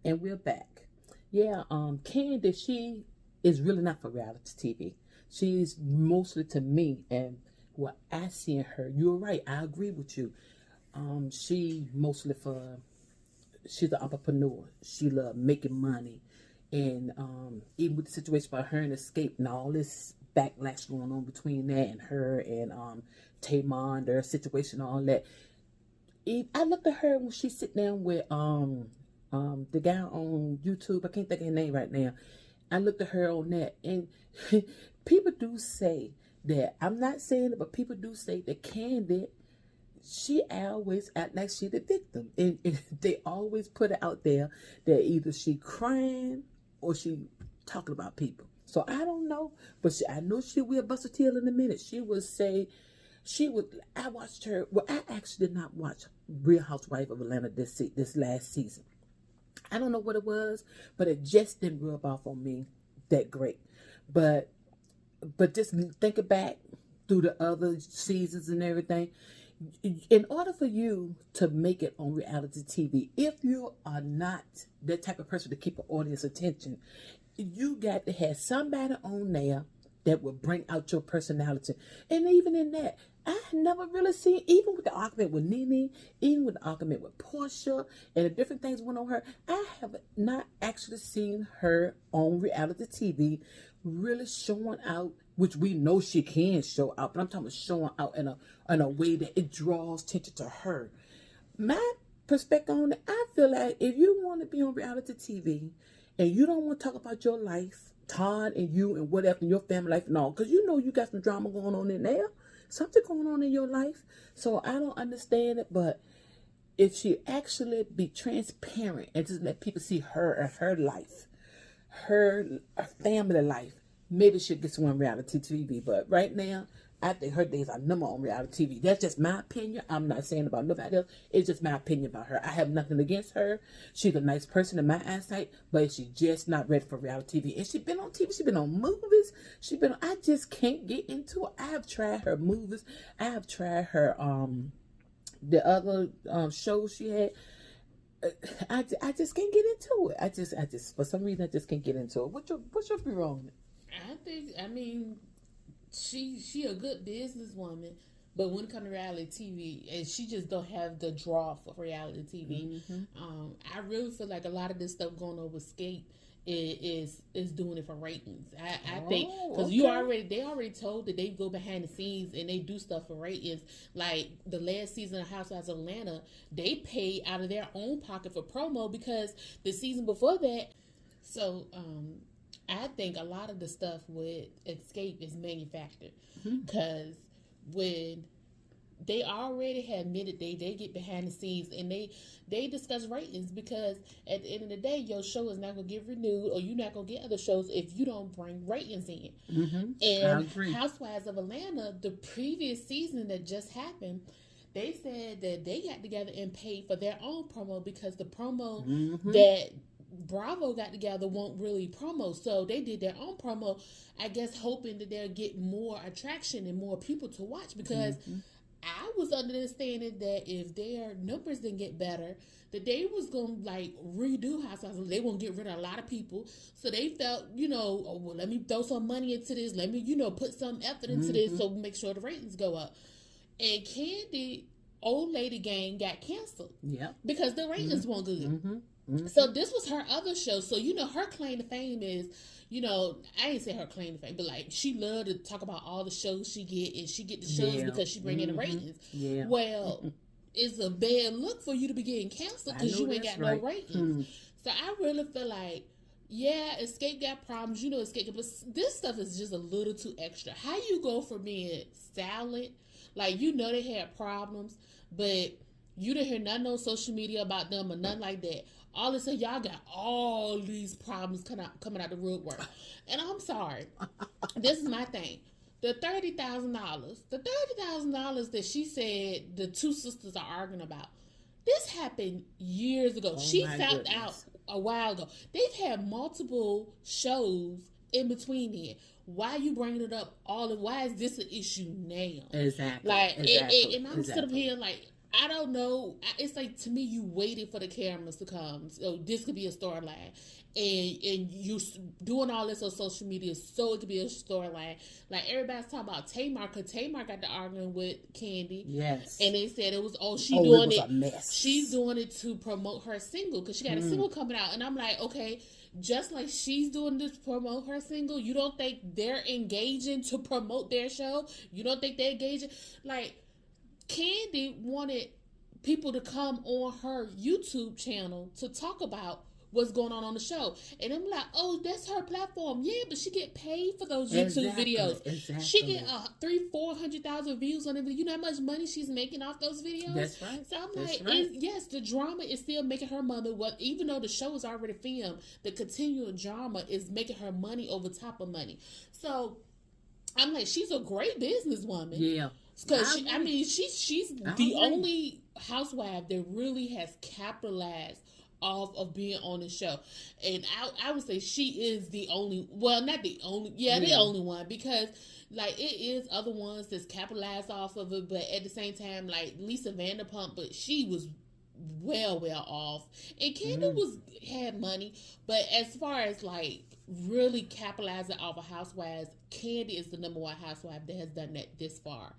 And we're back. Yeah, Candy, she is really not for reality TV. She's mostly to me and what I see in her. You're right. I agree with you. She mostly for she's an entrepreneur. She love making money, and even with the situation about her and Escape and all this backlash going on between that and her and Tamar, their situation, all that. I looked at her when she sit down with the guy on YouTube. I can't think of his name right now. I looked at her on that, and people do say that, I'm not saying it, but people do say that Candy, she always act like she the victim, and they always put it out there that either she crying or she talking about people. So I don't know, but I know she will bust a tail in a minute. She would say, she would. I watched her. Well, I actually did not watch Real Housewife of Atlanta this last season. I don't know what it was, but it just didn't rub off on me that great. But just thinking back through the other seasons and everything, in order for you to make it on reality TV, if you are not that type of person to keep an audience attention, you got to have somebody on there that will bring out your personality. And even in that, I never really seen, even with the argument with Nene, even with the argument with Portia, and the different things went on her, I have not actually seen her on reality TV really showing out, which we know she can show out, but I'm talking about showing out in a way that it draws attention to her. My perspective on it, I feel like if you want to be on reality TV and you don't want to talk about your life, Todd and you and whatever, and your family life and all, because you know you got some drama going on in there, something going on in your life. So I don't understand it, but if she actually be transparent and just let people see her and her life, her family life, maybe she'll get some on reality TV. But right now, I think her days are number on reality TV. That's just my opinion. I'm not saying about nobody else. It's just my opinion about her. I have nothing against her. She's a nice person in my eyesight, but she's just not ready for reality TV. And she's been on TV. She's been on movies. I just can't get into it. I have tried her movies. I have tried her the other shows she had. I just can't get into it. I just for some reason I just can't get into it. What's your view on it? I mean, she a good businesswoman, but when it comes to reality TV, and she just don't have the draw for reality TV. I really feel like a lot of this stuff going on with Skate is doing it for ratings. I think because they already told that they go behind the scenes and they do stuff for ratings. Like the last season of Housewives of Atlanta, they paid out of their own pocket for promo because the season before that. So I think a lot of the stuff with Escape is manufactured because when they already have admitted they get behind the scenes and they discuss ratings, because at the end of the day your show is not going to get renewed or you're not going to get other shows if you don't bring ratings in. And Housewives of Atlanta, the previous season that just happened, they said that they got together and paid for their own promo because the promo that Bravo got together won't really promo, so they did their own promo, I guess hoping that they'll get more attraction and more people to watch, because I was under the understanding that if their numbers didn't get better, that they was gonna like redo Housewives. They won't get rid of a lot of people, so they felt, oh, well, let me throw some money into this, let me put some effort into this, so make sure the ratings go up. And Candy Old Lady Gang got canceled, because the ratings weren't good. So this was her other show. So, her claim to fame is, I ain't say her claim to fame, but like she loved to talk about all the shows she get, and she get the shows because she bring in the ratings. Yeah. Well, it's a bad look for you to be getting canceled because you ain't got no ratings. So I really feel like, Escape got problems. Escape, but this stuff is just a little too extra. How you go from being silent, like they had problems, but you didn't hear nothing on social media about them or nothing like that. All of a sudden, y'all got all these problems coming out the woodwork. And I'm sorry. This is my thing. The $30,000 that she said the two sisters are arguing about, this happened years ago. She found out a while ago. They've had multiple shows in between here. Why you bringing it up why is this an issue now? Exactly. Like, exactly. And I'm sitting here like, I don't know. It's like, to me, you waited for the cameras to come. So this could be a storyline, and you doing all this on social media so it could be a storyline. Like, everybody's talking about Tamar, because Tamar got to arguing with Candy. Yes. And they said it was it was a mess. She's doing it to promote her single because she got a single coming out. And I'm like, okay, just like she's doing this to promote her single, you don't think they're engaging to promote their show? You don't think they're engaging? Like, Candy wanted people to come on her YouTube channel to talk about what's going on the show, and I'm like, oh, that's her platform. Yeah, but she get paid for those YouTube videos. Exactly. She get 300,000-400,000 views on it. You know how much money she's making off those videos? That's right. So I'm like, yes, the drama is still making her money. Even though the show is already filmed, the continual drama is making her money over top of money. So I'm like, she's a great businesswoman. Yeah. Because she's the only housewife that really has capitalized off of being on the show. And I would say she is the only, well, not the only, the only one, because like it is other ones that's capitalized off of it, but at the same time, like Lisa Vanderpump, but she was well off, and Candy had money, but as far as like really capitalizing off of housewives, Candy is the number one housewife that has done that this far.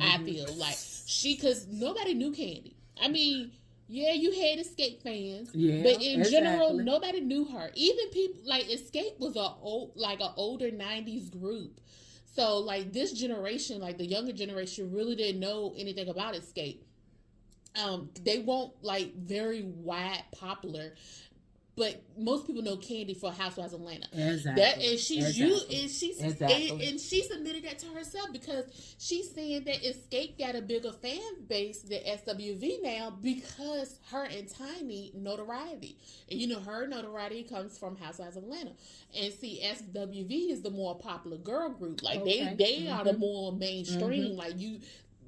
I feel like because nobody knew Candy. I mean, yeah, you had Escape fans, but in general, nobody knew her. Even people like Escape was an older '90s group. So like this generation, like the younger generation, really didn't know anything about Escape. They weren't like very wide popular, but most people know Candy for Housewives of Atlanta. Exactly. And she submitted that to herself because she's saying that Escape got a bigger fan base than SWV now because her and Tiny notoriety. And you know, her notoriety comes from Housewives of Atlanta. And see, SWV is the more popular girl group. Like they are the more mainstream. Like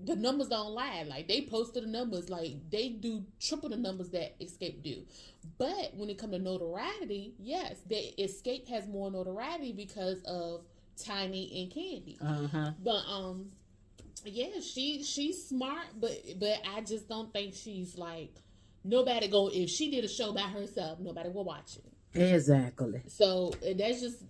the numbers don't lie. Like they posted the numbers, like they do triple the numbers that Escape do. But when it comes to notoriety, yes, the Escape has more notoriety because of Tiny and Candy. But yeah, she's smart, but I just don't think she's like nobody go. If she did a show by herself, nobody will watch it. Exactly. So that's just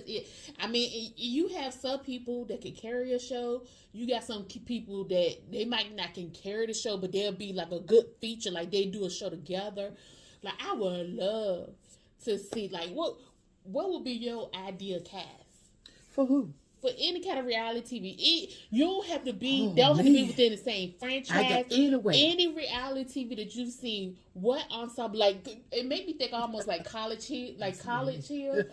it. I mean, you have some people that can carry a show. You got some people that they might not can carry the show, but they'll be like a good feature. Like they do a show together. Like I would love to see like what would be your ideal cast for who? For any kind of reality TV. You don't have to be. They don't have to be within the same franchise. Any reality TV that you've seen, what ensemble? Like it made me think almost like College Hill, College Hill.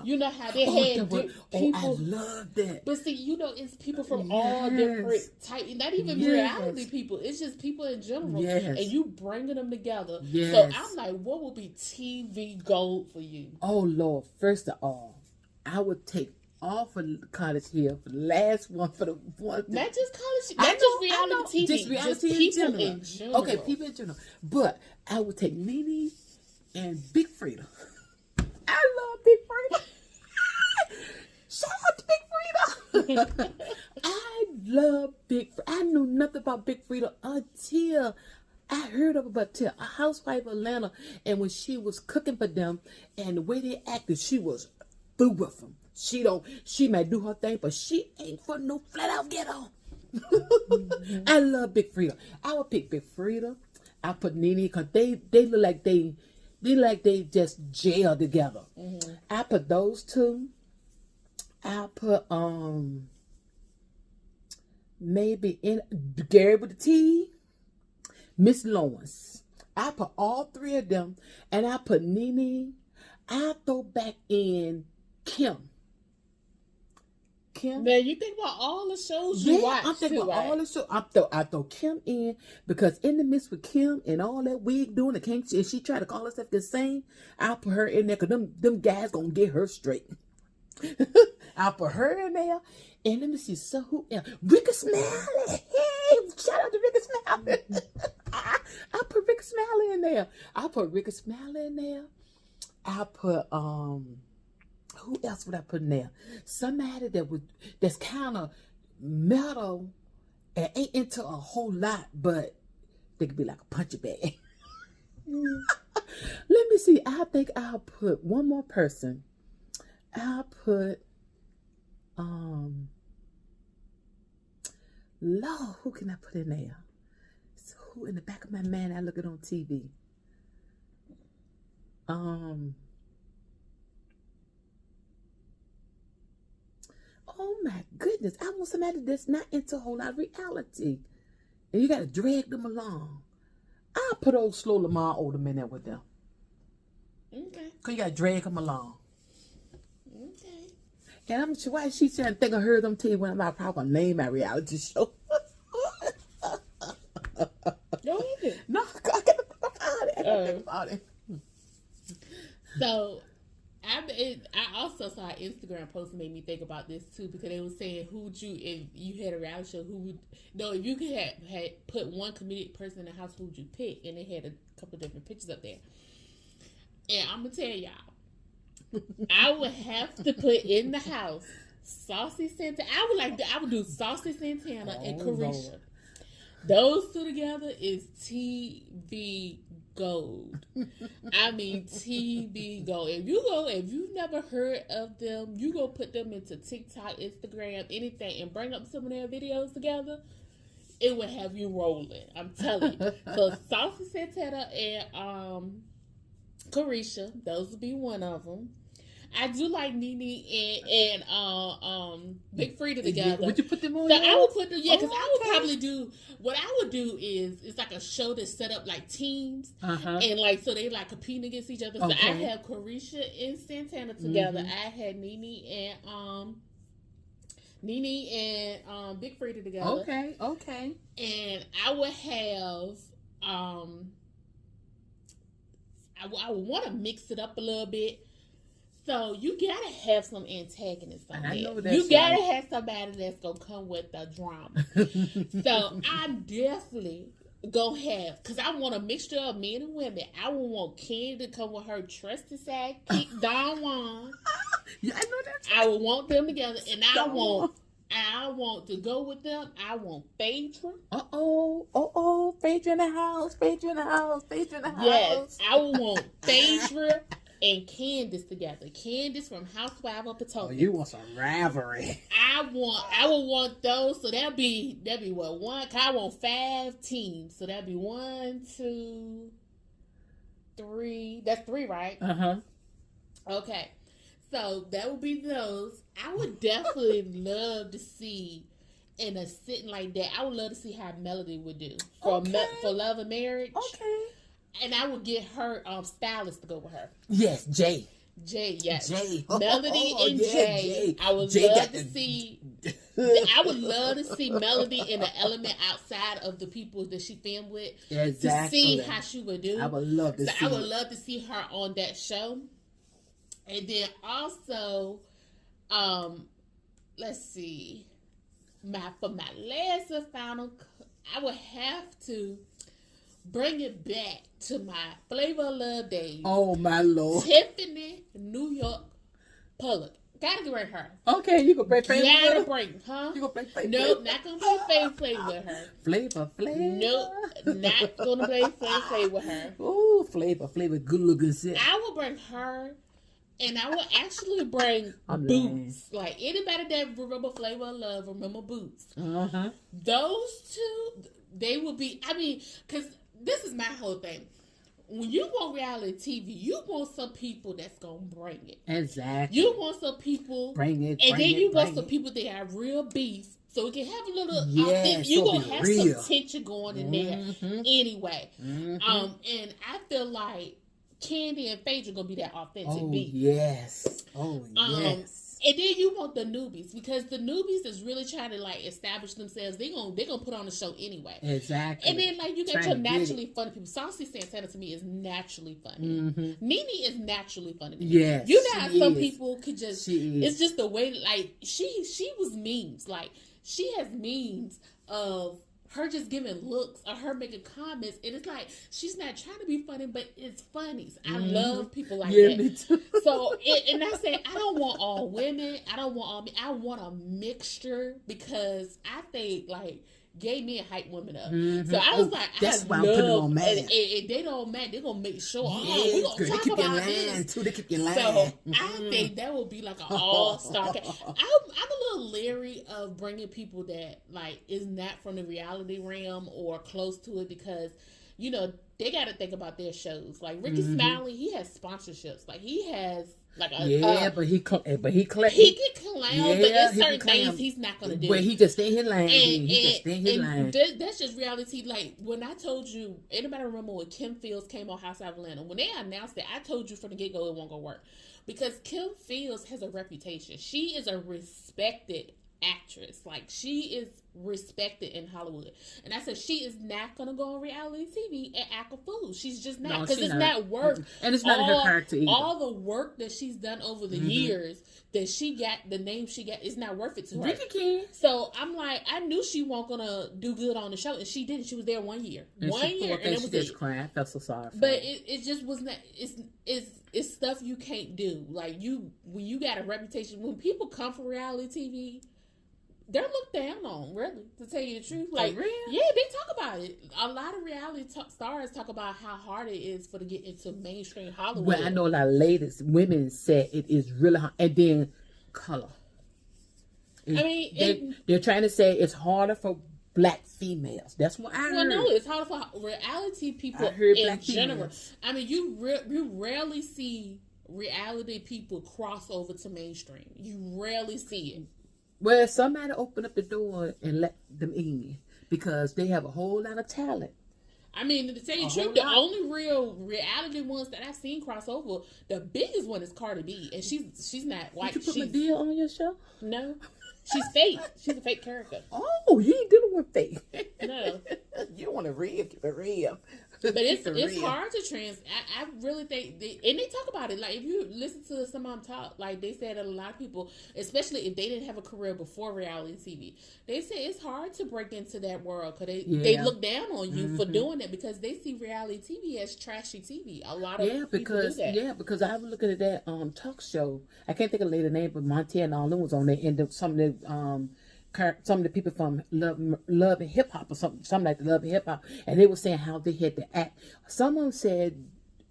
You know how they had people. I love that. But see, you know, it's people from all different types. Not even reality people. It's just people in general. And you bringing them together. So I'm like, what would be TV gold for you? Oh Lord! First of all, I would take off of College Hill for the last one, for the one. Not just College, not just reality TV, just reality people in general. Okay, people in general. But I would take Nene and Big Frida. I love Big Frida. Shout out to Big Frida. I love Big Frida. I knew nothing about Big Frida until I heard of about a housewife of Atlanta, and when she was cooking for them and the way they acted, she was through with them. She might do her thing, but she ain't for no flat out ghetto. I love Big Frida. I would pick Big Frida. I put Nene because they look like they just jail together. I put those two. I put maybe in Gary with the T, Miss Lawrence. I put all three of them, and I put Nene. I throw back in Kim. Now you think about all the shows you watch. I'm thinking about all the shows. I throw Kim in because in the midst with Kim and all that wig doing, and she tried to call herself the same. I'll put her in there because them guys gonna get her straight. I'll put her in there. And let me see, so who else? Ricky Smiley. Hey, shout out to Ricky Smiley. I put Ricky Smiley in there. I put Ricky Smiley in there. I put who else would I put in there? Somebody that's kind of metal and ain't into a whole lot, but they could be like a punching bag. Let me see. I think I'll put one more person. I'll put Lord, who can I put in there? So who in the back of my mind I look at on TV? Oh my goodness. I want somebody that's not into a whole lot of reality. And you gotta drag them along. I'll put old slow Lamar Odom in there with them. Okay. Cause you gotta drag them along. Okay. And I'm sure why she trying to think I heard them tell you when I'm probably gonna name my reality show. Go ahead. No, I gotta think about it. So, I also saw an Instagram post that made me think about this too, because they were saying if you had a reality show, if you could had put one comedic person in the house, who would you pick? And they had a couple different pictures up there. And I'm gonna tell y'all, I would have to put in the house Saucy Santana. I would do Saucy Santana and Carisha. Lord. Those two together is TV gold. I mean TV gold. If you've never heard of them, you go put them into TikTok, Instagram, anything, and bring up some of their videos together, it would have you rolling. I'm telling you. So Saucy Santana and Carisha, those would be one of them. I do like Nene and Big Frida together. Would you put them on? So I would put them, because I would okay. probably do, what I would do is, it's like a show that's set up like teams, Uh-huh. and like, so they like competing against each other. So I Okay. have Carisha and Santana together. I had Nene and Big Frida together. Okay. And I would have, I would want to mix it up a little bit. So you gotta have some antagonists on there. I know that's you gotta right. have somebody that's gonna come with the drama. So I'm definitely gonna have, because I want a mixture of men and women. I would want Candy to come with her trusted sidekick, Don Juan. Yeah, I know that's I would want them together, and I Don want to go with them. I want Phaedra. Phaedra in the house. Yes, I would want Phaedra and Candace together. Candace from Housewives of Potomac. Oh, you want some rivalry. I would want those. So that'd be what, one? I want 5 teams. So that'd be 1, 2, 3. That's 3, right? Okay. So that would be those. I would definitely love to see in a sitting like that. I would love to see how Melody would do for Love and Marriage. Okay. And I would get her stylist to go with her. Yes, Jay. Yes. Jay. Melody and Jay. I would love to see. I would love to see Melody in an element outside of the people that she filmed with. Exactly. To see how she would do. I would love to see. I would love to see her on that show. And then also, let's see. For my last and final, I would have to bring it back to my Flavor of Love days. Oh my Lord. Tiffany New York Pollock. Gotta bring her. Okay, you gonna bring Flavor? Gotta bring, huh? You gonna bring Flavor? Nope, not gonna play Flavor with her. Flavor. Nope, not gonna play Flavor with her. Ooh, Flavor, good looking shit. I will bring her, and I will actually bring Boots. Like, anybody that remember Flavor of Love, remember Boots. Those two, they will be, because this is my whole thing. When you want reality TV, you want some people that's gonna bring it. Exactly. You want some people bring it, and then you want some it. people that have real beef, so we can have a little. Yes, you so gonna be have real. some tension going in there anyway. And I feel like Candy and Phaedra gonna be that authentic beef. Yes. Yes. And then you want the newbies, because the newbies is really trying to like establish themselves. They're gonna put on a show anyway. Exactly. And then like you got your naturally funny people. Saucy Santana to me is naturally funny. Nene is naturally funny to me. Yes. You know how some people could just it's just the way like she was memes. Like she has memes of her just giving looks or her making comments, and it's like she's not trying to be funny, but it's funny. I love people like that. Me too. So, and I say I don't want all women. I don't want all men. I want a mixture, because I think like gay men hype women up. Mm-hmm. So I was like, that's I why I'm putting them on mad. And they don't mad. They're gonna make sure. Yes, We gonna talk about this. Too, they keep your line. So I think that would be like an all-star. I'm a little leery of bringing people that like is not from the reality realm or close to it, because you know they got to think about their shows. Like Ricky Smiley, he has sponsorships. Like he has like a but he can clown. Yeah, but there's certain things he's not gonna do. But he just stay in his lane. He just stay in his lane. That's just reality. Like when I told you, anybody remember when Kim Fields came on House of Atlanta? When they announced it, I told you from the get go it won't go work, because Kim Fields has a reputation. She is a respected actress. Like she is respected in Hollywood, and I said she is not gonna go on reality TV and act a fool. She's just not, because it's not worth, and it's not her character either. All the work that she's done over the years, that she got, the name she got, is not worth it to her. Ricky can. So I'm like, I knew she wasn't gonna do good on the show, and she didn't. She was there 1 year, and it was just crying. I felt so sorry for her. But it just was not. It's stuff you can't do. Like when you got a reputation, when people come from reality TV, they're looked down on, really, to tell you the truth. Like, yeah, they talk about it. A lot of reality stars talk about how hard it is to get into mainstream Hollywood. Well, I know a lot of women said it is really hard. And then color. They're trying to say it's harder for black females. That's what I heard. Well, no, it's harder for reality people in general. Females. I mean, you rarely see reality people cross over to mainstream. You rarely see it. Well, somebody open up the door and let them in, because they have a whole lot of talent. I mean, to tell you the truth, the only real reality ones that I've seen cross over, the biggest one is Cardi B, and she's not white. Did you put Madea on your show? No, she's fake. She's a fake character. Oh, you ain't dealing with fake. No, you don't want to keep it real. But it's hard to I really think and they talk about it. Like if you listen to some of them talk, like they said that a lot of people, especially if they didn't have a career before reality TV, they say it's hard to break into that world, because they look down on you for doing it, because they see reality TV as trashy TV. A lot of people do that. Because I was looking at that talk show. I can't think of the lady's name, but Monty and all them was on there, and some of the people from Love and Hip Hop or something like the Love and Hip Hop, and they were saying how they had to act. Someone said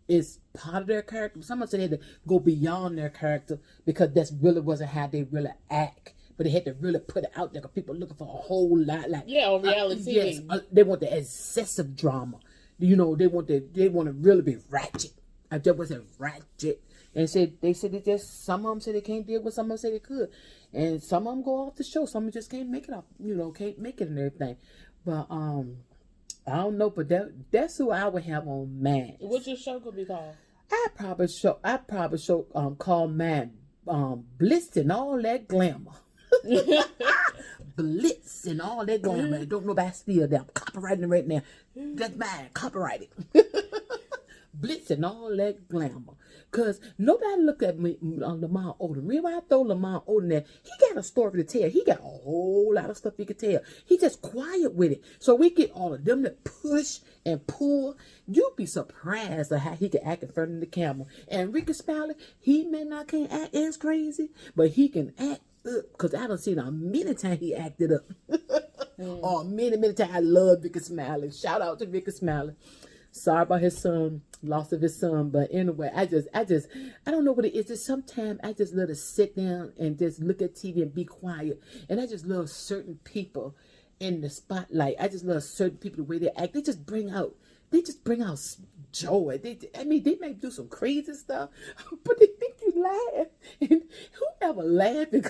it's part of their character. Someone said they had to go beyond their character, because that really wasn't how they really act. But they had to really put it out there, because people looking for a whole lot, on reality TV. Yes, they want the excessive drama. You know, they want to really be ratchet. I just wasn't ratchet. And they said it just, some of them said they can't deal with, some of them said they could. And some of them go off the show. Some of them just can't make it up, can't make it and everything. But I don't know, but that's who I would have on mine. What's your show gonna be called? I probably show call mine Blitz and all that glamour. Blitz and all that glamour. Don't nobody steal that. I'm copyrighting it right now. That's mine. Copyrighted. Blitz and all that glamour. Because nobody look at me, Lamar Odom. The reason why I throw Lamar Odom there, he got a story to tell. He got a whole lot of stuff he could tell. He just quiet with it. So we get all of them to push and pull. You'd be surprised at how he can act in front of the camera. And Ricky Smiley, he can't act as crazy, but he can act up. Because I done seen a many times he acted up. Or many times. I love Ricky Smiley. Shout out to Ricky Smiley. Sorry about his loss of his son, but anyway, I don't know what it is. Just sometimes I just love to sit down and just look at TV and be quiet, and I just love certain people in the spotlight. I just love certain people, the way they act. They just bring out joy. They may do some crazy stuff, but they make you laugh. And whoever laughing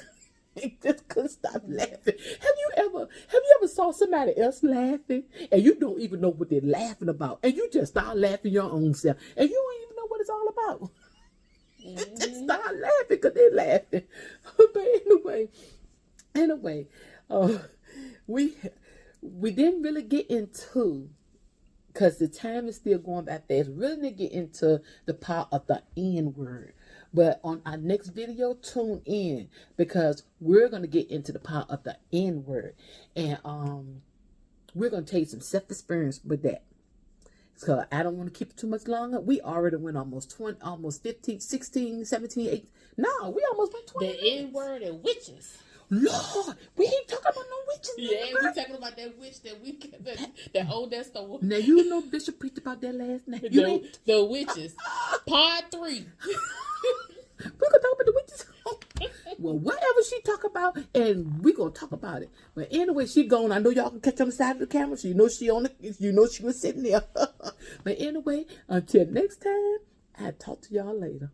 just couldn't stop laughing. Have you ever saw somebody else laughing and you don't even know what they're laughing about, and you just start laughing your own self, and you don't even know what it's all about? Just start laughing because they're laughing. But anyway, we didn't really get into, because the time is still going by fast, really didn't get into the part of the N word. But on our next video, tune in, because we're going to get into the part of the N word. And we're going to tell you some self-experience with that. So I don't want to keep it too much longer. We already went almost 15, 16, 17, 18. No, we almost went 20 The minutes. N word and witches. Lord, we ain't talking about no witches. Yeah, we talking about that witch that owned that store. Now you know Bishop preached about that last night. You ain't. The witches. Part 3. We gonna talk about the witches. Well, whatever she talk about, and we gonna talk about it. But anyway, she gone. I know y'all can catch on the side of the camera, so you know she on the. You know she was sitting there. But anyway, until next time, I'll talk to y'all later.